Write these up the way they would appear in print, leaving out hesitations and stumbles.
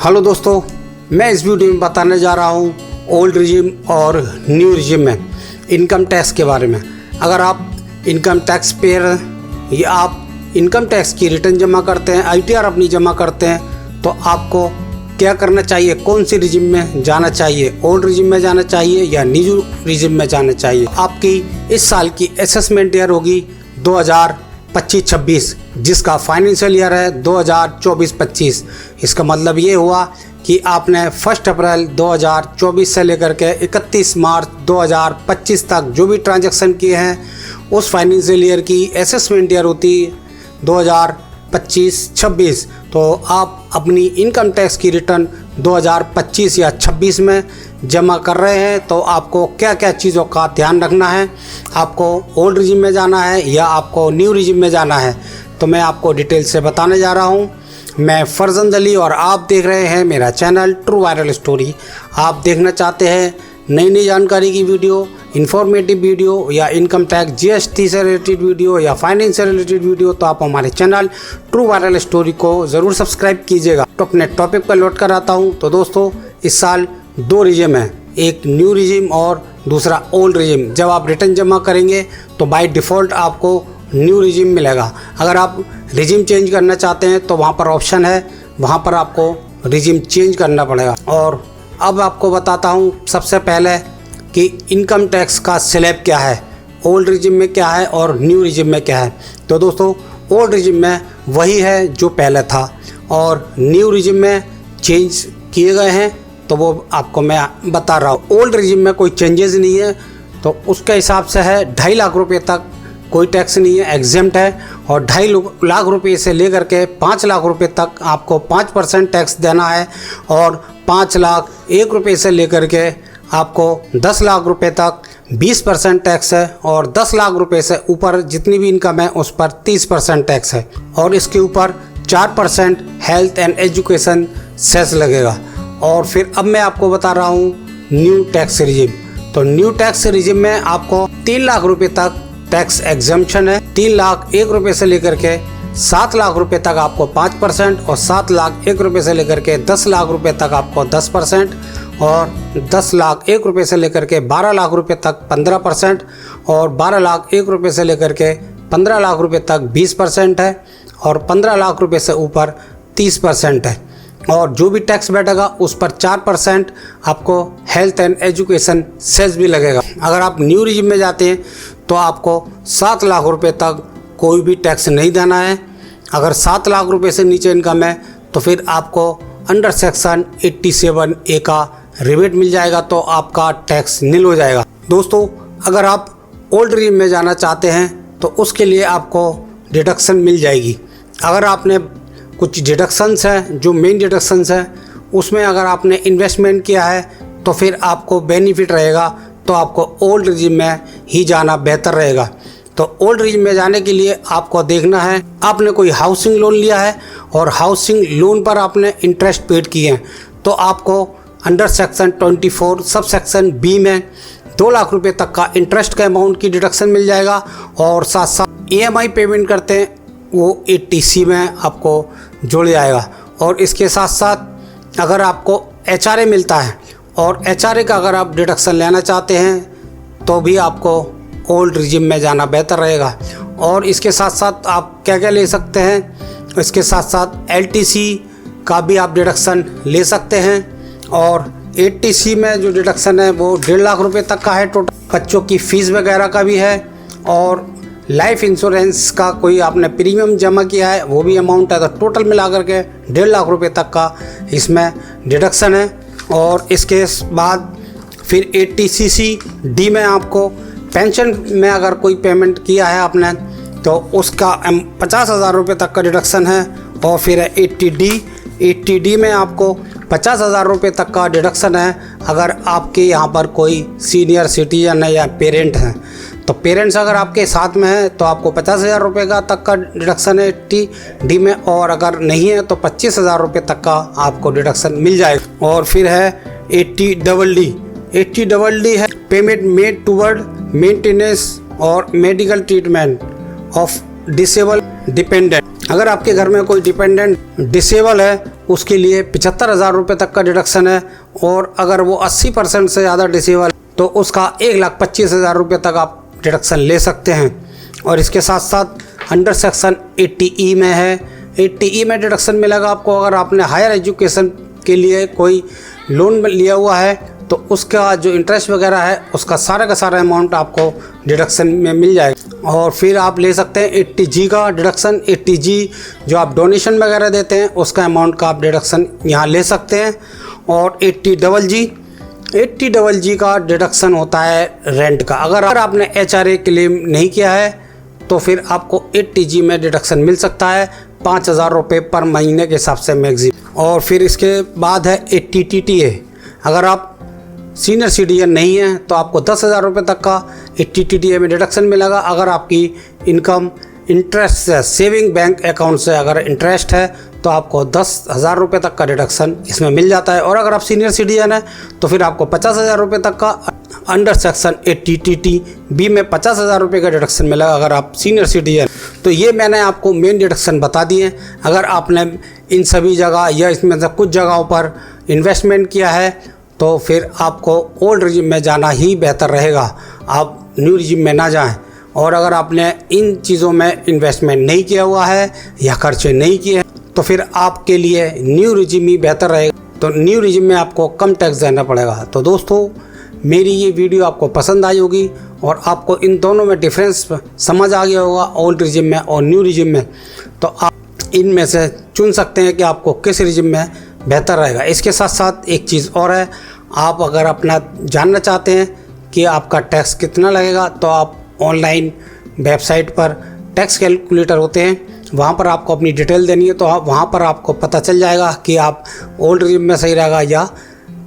Hello दोस्तों, मैं इस वीडियो में बताने जा रहा हूँ ओल्ड रिजिम और न्यू रिजिम में इनकम टैक्स के बारे में। अगर आप इनकम टैक्स पेयर या आप इनकम टैक्स की रिटर्न जमा करते हैं, ITR अपनी जमा करते हैं, तो आपको क्या करना चाहिए, कौन सी रिजिम में जाना चाहिए, ओल्ड रिजिम में जाना चाहिए या न्यू रिजिम में जाना चाहिए। आपकी इस साल की असेसमेंट ईयर होगी 2025-26, जिसका फाइनेंशियल ईयर है 2024-25। इसका मतलब ये हुआ कि आपने 1 अप्रैल 2024 से लेकर के 31 मार्च 2025 तक जो भी ट्रांजैक्शन किए हैं, उस फाइनेंशियल ईयर की असेसमेंट ईयर होती 2025-26। तो आप अपनी इनकम टैक्स की रिटर्न 2025 या 26 में जमा कर रहे हैं, तो आपको क्या क्या चीज़ों का ध्यान रखना है। आपको ओल्ड रिजिम में जाना है या आपको न्यू रिजिम में जाना है, तो मैं आपको डिटेल से बताने जा रहा हूँ। मैं फरजंद अली और आप देख रहे हैं मेरा चैनल ट्रू वायरल स्टोरी। आप देखना चाहते हैं नई नई जानकारी की वीडियो, इन्फॉर्मेटिव वीडियो या इनकम टैक्स GST से रिलेटेड वीडियो या फाइनेंस से रिलेटेड वीडियो, तो आप हमारे चैनल ट्रू वायरल स्टोरी को ज़रूर सब्सक्राइब कीजिएगा। तो अपने टॉपिक पर लौट कर आता हूँ। तो दोस्तों, इस साल 2 रिजिम है, एक न्यू रिजिम और दूसरा ओल्ड रिजिम। जब आप रिटर्न जमा करेंगे तो बाय डिफ़ॉल्ट आपको न्यू रिजिम मिलेगा। अगर आप रिजिम चेंज करना चाहते हैं तो वहाँ पर ऑप्शन है, वहाँ पर आपको रिजिम चेंज करना पड़ेगा। और अब आपको बताता हूँ सबसे पहले कि इनकम टैक्स का स्लैब क्या है, ओल्ड रिजिम में क्या है और न्यू रिजिम में क्या है। तो दोस्तों, ओल्ड रिजिम में वही है जो पहले था और न्यू रिजिम में चेंज किए गए हैं, तो वो आपको मैं बता रहा हूँ। ओल्ड रिजिम में कोई चेंजेस नहीं है, तो उसके हिसाब से है 2.5 लाख रुपये तक कोई टैक्स नहीं है, एग्जेम्प्ट है। और 2.5 लाख रुपये से लेकर के 5 लाख रुपये तक आपको 5% टैक्स देना है। और 5 लाख 1 रुपये से लेकर के आपको 10 लाख रुपये तक 20% टैक्स है। और 10 लाख रुपये से ऊपर जितनी भी इनकम है उस पर 30% टैक्स है। और इसके ऊपर 4% हेल्थ एंड एजुकेशन सेस लगेगा। और फिर अब मैं आपको बता रहा हूँ न्यू टैक्स रिजिम। तो न्यू टैक्स रिजिम में आपको 3 लाख रुपये तक टैक्स एग्जम्पशन है। 3 लाख 1 रुपये से लेकर के 7 लाख रुपये तक आपको 5%, और 7 लाख 1 रुपये से लेकर के 10 लाख रुपये तक आपको 10%, और 10 लाख 1 रुपये से लेकर के 12 लाख रुपये तक 15%, और 12 लाख 1 रुपये से लेकर के 15 लाख रुपये तक 20% है, और 15 लाख रुपये से ऊपर 30% है। और जो भी टैक्स बैठेगा उस पर 4% आपको हेल्थ एंड एजुकेशन सेस भी लगेगा। अगर आप न्यू रिजिम में जाते हैं तो आपको 7 लाख रुपए तक कोई भी टैक्स नहीं देना है। अगर 7 लाख रुपए से नीचे इनकम है तो फिर आपको अंडर सेक्शन 87A का रिबेट मिल जाएगा, तो आपका टैक्स निल हो जाएगा। दोस्तों, अगर आप ओल्ड रिजिम में जाना चाहते हैं तो उसके लिए आपको डिडक्शन मिल जाएगी। अगर आपने कुछ डिडक्शंस हैं, जो मेन डिडक्शंस हैं, उसमें अगर आपने इन्वेस्टमेंट किया है तो फिर आपको बेनिफिट रहेगा, तो आपको ओल्ड रिजिम में ही जाना बेहतर रहेगा। तो ओल्ड रिजिम में जाने के लिए आपको देखना है आपने कोई हाउसिंग लोन लिया है और हाउसिंग लोन पर आपने इंटरेस्ट पेड किए हैं, तो आपको under section 24 sub section B में 2 लाख रुपये तक का इंटरेस्ट का अमाउंट की डिडक्शन मिल जाएगा। और साथ साथ EMI पेमेंट करते हैं वो 80C में आपको जुड़ जाएगा। और इसके साथ साथ अगर आपको HRA मिलता है, और HRA का अगर आप डिडक्शन लेना चाहते हैं तो भी आपको ओल्ड रिजिम में जाना बेहतर रहेगा। और इसके साथ साथ आप क्या क्या ले सकते हैं, इसके साथ साथ LTC का भी आप डिडक्शन ले सकते हैं। और 80C में जो डिडक्शन है वो 1.5 लाख रुपये तक का है टोटल। बच्चों की फ़ीस वगैरह का भी है, और लाइफ इंश्योरेंस का कोई आपने प्रीमियम जमा किया है वो भी अमाउंट है, तो टोटल मिला करके 1.5 लाख रुपये तक का इसमें डिडक्शन है। और इसके बाद फिर 80CC-D में आपको पेंशन में अगर कोई पेमेंट किया है आपने तो उसका 50,000 रुपये तक का डिडक्शन है। और फिर 80D में आपको 50,000 रुपये तक का डिडक्शन है अगर आपके यहाँ पर कोई सीनियर सिटीजन है या पेरेंट हैं। तो पेरेंट्स अगर आपके साथ में है तो आपको 50,000 रुपये का तक का डिडक्शन है 80D में, और अगर नहीं है तो 25,000 रुपये तक का आपको डिडक्शन मिल जाएगा। और फिर है 80DD है पेमेंट मेड टूवर्ड मेंटेनेंस और medical treatment of disable dependent. अगर आपके घर में कोई डिपेंडेंट डिसेबल है उसके लिए 75,000 रुपये तक का डिडक्शन है, और अगर वो 80% से ज़्यादा डिसेबल तो उसका 1,25,000 रुपये तक आप डिडक्शन ले सकते हैं। और इसके साथ साथ अंडर सेक्शन 80E में है, 80E में डिडक्शन मिलेगा आपको अगर आपने हायर एजुकेशन के लिए कोई लोन लिया हुआ है तो उसका जो इंटरेस्ट वगैरह है उसका सारा का सारा अमाउंट आपको डिडक्शन में मिल जाएगा। और फिर आप ले सकते हैं 80G का डिडक्शन। 80G जो आप डोनेशन वगैरह देते हैं उसका अमाउंट का आप डिडक्शन यहाँ ले सकते हैं। और 80GG का डिडक्शन होता है रेंट का। अगर आपने HRA क्लेम नहीं किया है तो फिर आपको 80G में डिडक्शन मिल सकता है 5,000 रुपये पर महीने के हिसाब से मैक्सिमम। और फिर इसके बाद है 80TTA। अगर आप सीनियर सिटीजन नहीं है तो आपको 10,000 रुपये तक का 80TTA में डिडक्शन मिलेगा। अगर आपकी इनकम इंटरेस्ट से, सेविंग बैंक अकाउंट से अगर इंटरेस्ट है तो आपको 10,000 रुपये तक का डिडक्शन इसमें मिल जाता है। और अगर आप सीनियर सिटीजन है तो फिर आपको 50,000 रुपये तक का अंडर सेक्शन 80TTB में 50,000 रुपये का डिडक्शन मिलेगा अगर आप सीनियर सिटीजन। तो ये मैंने आपको मेन डिडक्शन बता दिए। अगर आपने इन सभी जगह या इसमें से कुछ जगहों पर इन्वेस्टमेंट किया है तो फिर आपको ओल्ड रिजिम में जाना ही बेहतर रहेगा, आप न्यू रिजिम में ना जाएं। और अगर आपने इन चीज़ों में इन्वेस्टमेंट नहीं किया हुआ है या खर्चे नहीं किए हैं तो फिर आपके लिए न्यू रिजिम ही बेहतर रहेगा। तो न्यू रिजिम में आपको कम टैक्स देना पड़ेगा। तो दोस्तों, मेरी ये वीडियो आपको पसंद आई होगी और आपको इन दोनों में डिफरेंस समझ आ गया होगा, ओल्ड रिजिम में और न्यू रिजिम में। तो आप इनमें से चुन सकते हैं कि आपको किस रिजिम में बेहतर रहेगा। इसके साथ साथ एक चीज़ और है, आप अगर अपना जानना चाहते हैं कि आपका टैक्स कितना लगेगा तो आप ऑनलाइन वेबसाइट पर टैक्स कैलकुलेटर होते हैं, वहाँ पर आपको अपनी डिटेल देनी है तो आप वहाँ पर आपको पता चल जाएगा कि आप ओल्ड रिजिम में सही रहेगा या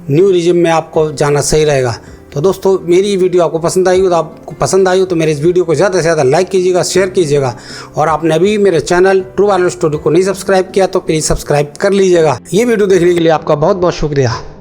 न्यू रिजिम में आपको जाना सही रहेगा। तो दोस्तों, मेरी वीडियो आपको पसंद आई हो तो आपको पसंद आई हो तो मेरे इस वीडियो को ज़्यादा से ज़्यादा लाइक कीजिएगा, शेयर कीजिएगा। और आपने अभी मेरे चैनल ट्रू वैल्यू स्टूडियो को नहीं सब्सक्राइब किया तो प्लीज़ सब्सक्राइब कर लीजिएगा। ये वीडियो देखने के लिए आपका बहुत बहुत शुक्रिया।